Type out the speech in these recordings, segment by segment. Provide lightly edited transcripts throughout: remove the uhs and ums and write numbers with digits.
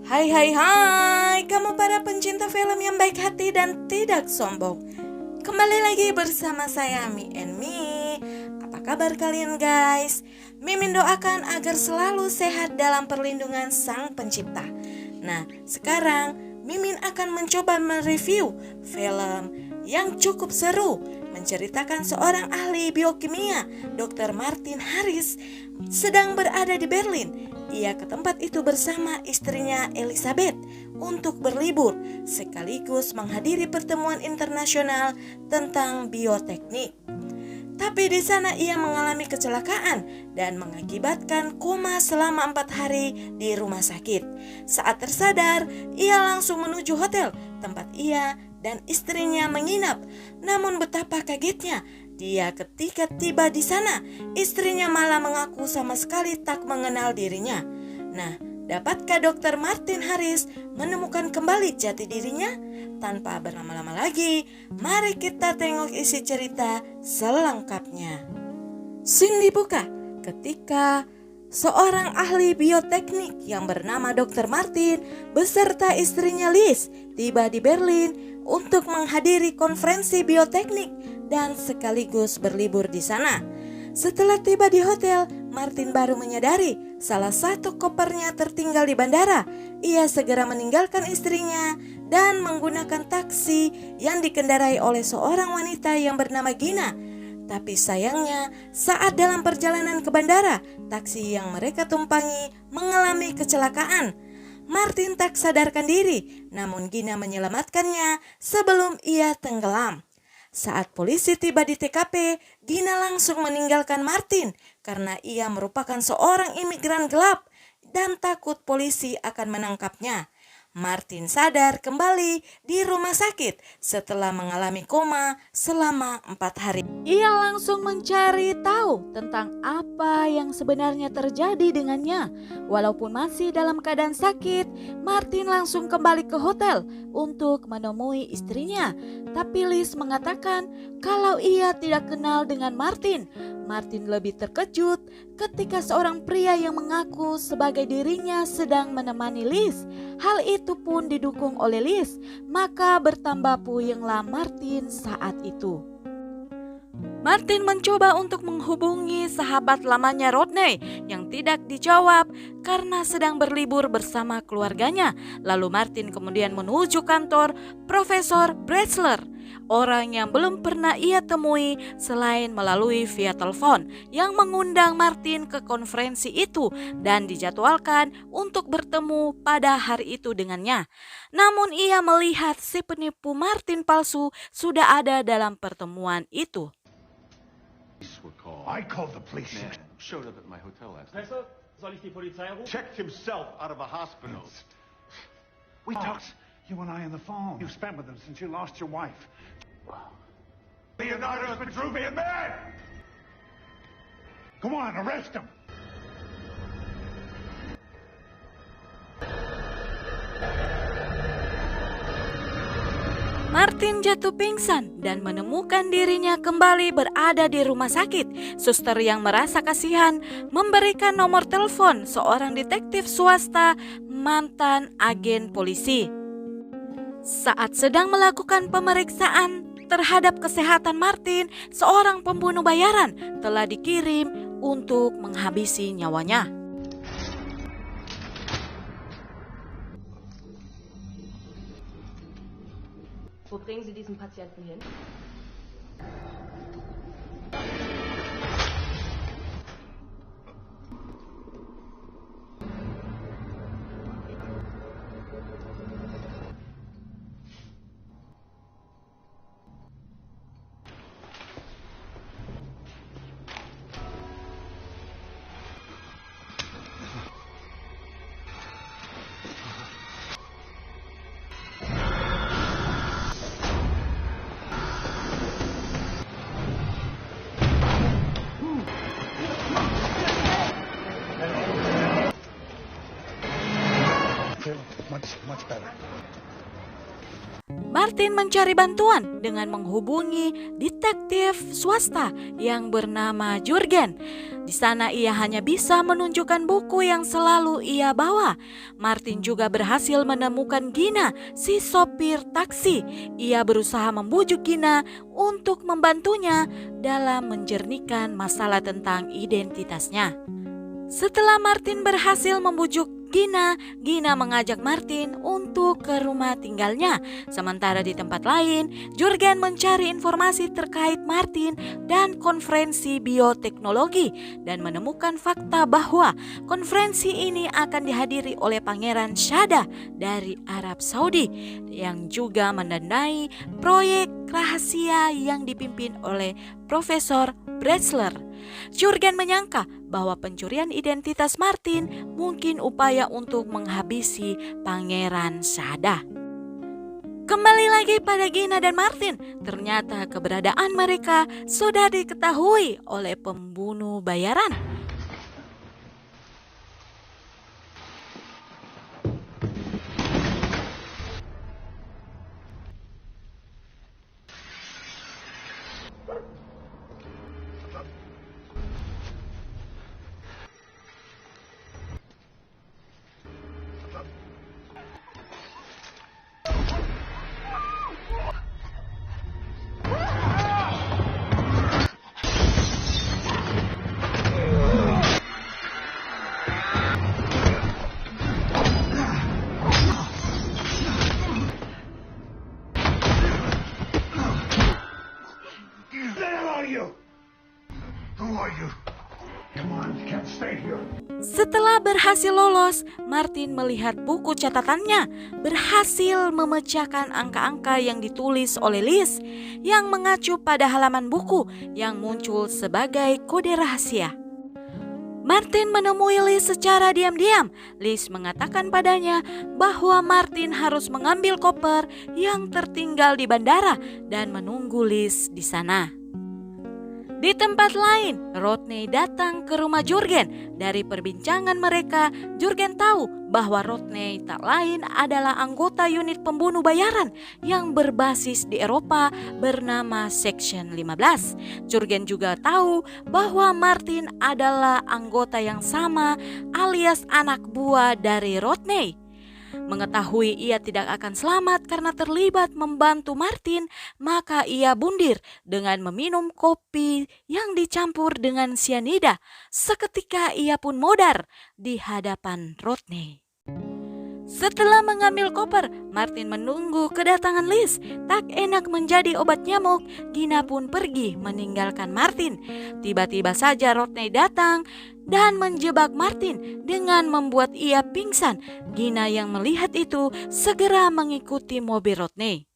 Hai hai hai, kamu para pencinta film yang baik hati dan tidak sombong. Kembali lagi bersama saya Mi and Mi. Apa kabar kalian guys? Mimin doakan agar selalu sehat dalam perlindungan Sang Pencipta. Nah, sekarang Mimin akan mencoba mereview film yang cukup seru, menceritakan seorang ahli biokimia, Dr. Martin Harris, sedang berada di Berlin. Ia ke tempat itu bersama istrinya Elizabeth untuk berlibur, sekaligus menghadiri pertemuan internasional tentang bioteknik. Tapi di sana ia mengalami kecelakaan dan mengakibatkan koma selama 4 hari di rumah sakit. Saat tersadar, ia langsung menuju hotel tempat ia dan istrinya menginap. Namun betapa kagetnya dia ketika tiba di sana, istrinya malah mengaku sama sekali tak mengenal dirinya. Nah, dapatkah Dr. Martin Harris menemukan kembali jati dirinya? Tanpa berlama-lama lagi, mari kita tengok isi cerita selengkapnya. Scene dibuka ketika seorang ahli bioteknik yang bernama Dr. Martin beserta istrinya Liz tiba di Berlin untuk menghadiri konferensi bioteknik dan sekaligus berlibur di sana. Setelah tiba di hotel, Martin baru menyadari salah satu kopernya tertinggal di bandara. Ia segera meninggalkan istrinya dan menggunakan taksi yang dikendarai oleh seorang wanita yang bernama Gina. Tapi sayangnya, saat dalam perjalanan ke bandara, taksi yang mereka tumpangi mengalami kecelakaan. Martin tak sadarkan diri, namun Gina menyelamatkannya sebelum ia tenggelam. Saat polisi tiba di TKP, Gina langsung meninggalkan Martin karena ia merupakan seorang imigran gelap dan takut polisi akan menangkapnya. Martin sadar kembali di rumah sakit setelah mengalami koma selama 4 hari. Ia langsung mencari tahu tentang apa yang sebenarnya terjadi dengannya. Walaupun masih dalam keadaan sakit, Martin langsung kembali ke hotel untuk menemui istrinya. Tapi Liz mengatakan kalau ia tidak kenal dengan Martin. Martin lebih terkejut ketika seorang pria yang mengaku sebagai dirinya sedang menemani Liz. Hal itu pun didukung oleh Liz, maka bertambah puyenglah Martin saat itu. Martin mencoba untuk menghubungi sahabat lamanya Rodney yang tidak dijawab karena sedang berlibur bersama keluarganya. Lalu Martin kemudian menuju kantor Profesor Bressler, orang yang belum pernah ia temui selain melalui via telepon, yang mengundang Martin ke konferensi itu dan dijadwalkan untuk bertemu pada hari itu dengannya. Namun ia melihat si penipu Martin palsu sudah ada dalam pertemuan itu. I called the police. Man showed up at my hotel last night. Professor, soll ich die Polizei rufen? Checked himself out of a hospital. We talked, you and I on the phone. You spent with him since you lost your wife. Leonardo's Petruvian man! Come on, arrest him! Martin jatuh pingsan dan menemukan dirinya kembali berada di rumah sakit. Suster yang merasa kasihan memberikan nomor telepon seorang detektif swasta mantan agen polisi. Saat sedang melakukan pemeriksaan terhadap kesehatan Martin, seorang pembunuh bayaran telah dikirim untuk menghabisi nyawanya. Wo bringen Sie diesen Patienten hin? Feel much better. Martin mencari bantuan dengan menghubungi detektif swasta yang bernama Jurgen. Di sana ia hanya bisa menunjukkan buku yang selalu ia bawa. Martin juga berhasil menemukan Gina, si sopir taksi. Ia berusaha membujuk Gina untuk membantunya dalam menjernihkan masalah tentang identitasnya. Setelah Martin berhasil membujuk Gina mengajak Martin untuk ke rumah tinggalnya. Sementara di tempat lain, Jurgen mencari informasi terkait Martin dan konferensi bioteknologi dan menemukan fakta bahwa konferensi ini akan dihadiri oleh Pangeran Shada dari Arab Saudi yang juga mendanai proyek rahasia yang dipimpin oleh Profesor Bressler. Jurgen menyangka bahwa pencurian identitas Martin mungkin upaya untuk menghabisi Pangeran Shada. Kembali lagi pada Gina dan Martin, ternyata keberadaan mereka sudah diketahui oleh pembunuh bayaran. Who are you? Come on, you can't stay here. Setelah berhasil lolos, Martin melihat buku catatannya berhasil memecahkan angka-angka yang ditulis oleh Liz yang mengacu pada halaman buku yang muncul sebagai kode rahasia. Martin menemui Liz secara diam-diam. Liz mengatakan padanya bahwa Martin harus mengambil koper yang tertinggal di bandara dan menunggu Liz di sana. Di tempat lain, Rodney datang ke rumah Jurgen. Dari perbincangan mereka, Jurgen tahu bahwa Rodney tak lain adalah anggota unit pembunuh bayaran yang berbasis di Eropa bernama Section 15. Jurgen juga tahu bahwa Martin adalah anggota yang sama alias anak buah dari Rodney. Mengetahui ia tidak akan selamat karena terlibat membantu Martin, maka ia bundir dengan meminum kopi yang dicampur dengan sianida. Seketika ia pun modar di hadapan Rodney. Setelah mengambil koper, Martin menunggu kedatangan Liz. Tak enak menjadi obat nyamuk, Gina pun pergi meninggalkan Martin. Tiba-tiba saja Rodney datang dan menjebak Martin dengan membuat ia pingsan. Gina yang melihat itu segera mengikuti mobil Rodney.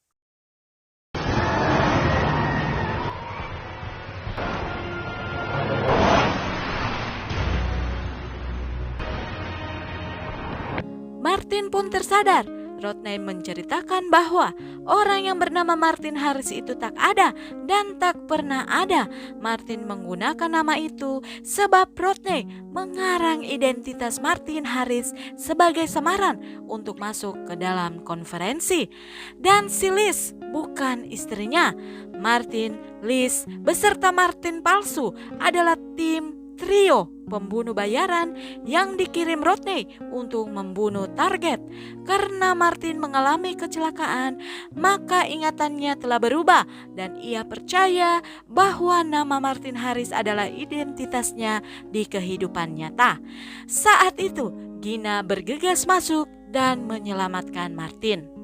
Martin pun tersadar. Rodney menceritakan bahwa orang yang bernama Martin Harris itu tak ada dan tak pernah ada. Martin menggunakan nama itu sebab Rodney mengarang identitas Martin Harris sebagai samaran untuk masuk ke dalam konferensi. Dan si Liz bukan istrinya. Martin, Liz beserta Martin palsu adalah tim trio pembunuh bayaran yang dikirim Rodney untuk membunuh target. Karena Martin mengalami kecelakaan, maka ingatannya telah berubah dan ia percaya bahwa nama Martin Harris adalah identitasnya di kehidupan nyata. Saat itu, Gina bergegas masuk dan menyelamatkan Martin.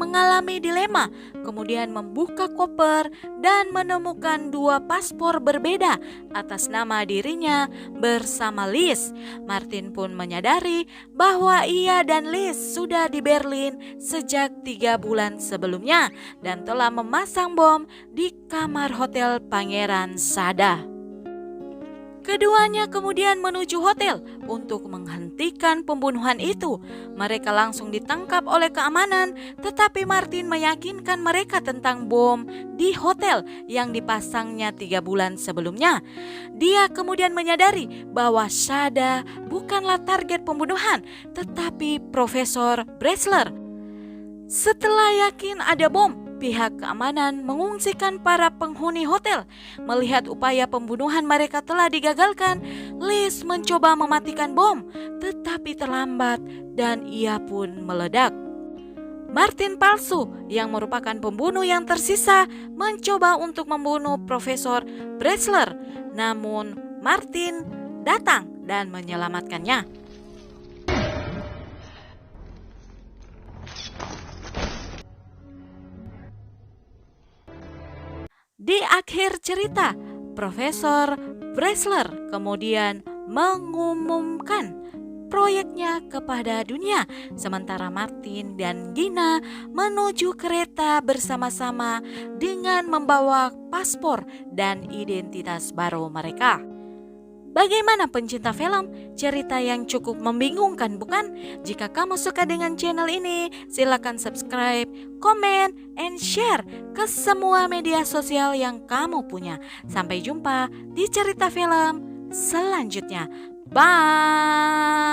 mengalami dilema, kemudian membuka koper dan menemukan 2 paspor berbeda atas nama dirinya bersama Liz. Martin pun menyadari bahwa ia dan Liz sudah di Berlin sejak 3 bulan sebelumnya dan telah memasang bom di kamar hotel Pangeran Sada. Keduanya kemudian menuju hotel untuk menghentikan pembunuhan itu. Mereka langsung ditangkap oleh keamanan, tetapi Martin meyakinkan mereka tentang bom di hotel yang dipasangnya 3 bulan sebelumnya. Dia kemudian menyadari bahwa Sada bukanlah target pembunuhan, tetapi Profesor Bressler. Setelah yakin ada bom, pihak keamanan mengungsikan para penghuni hotel. Melihat upaya pembunuhan mereka telah digagalkan, Liz mencoba mematikan bom, tetapi terlambat dan ia pun meledak. Martin palsu yang merupakan pembunuh yang tersisa mencoba untuk membunuh Profesor Bressler, namun Martin datang dan menyelamatkannya. Di akhir cerita, Profesor Bressler kemudian mengumumkan proyeknya kepada dunia, sementara Martin dan Gina menuju kereta bersama-sama dengan membawa paspor dan identitas baru mereka. Bagaimana pencinta film? Cerita yang cukup membingungkan, bukan? Jika kamu suka dengan channel ini, silakan subscribe, komen, and share ke semua media sosial yang kamu punya. Sampai jumpa di cerita film selanjutnya. Bye!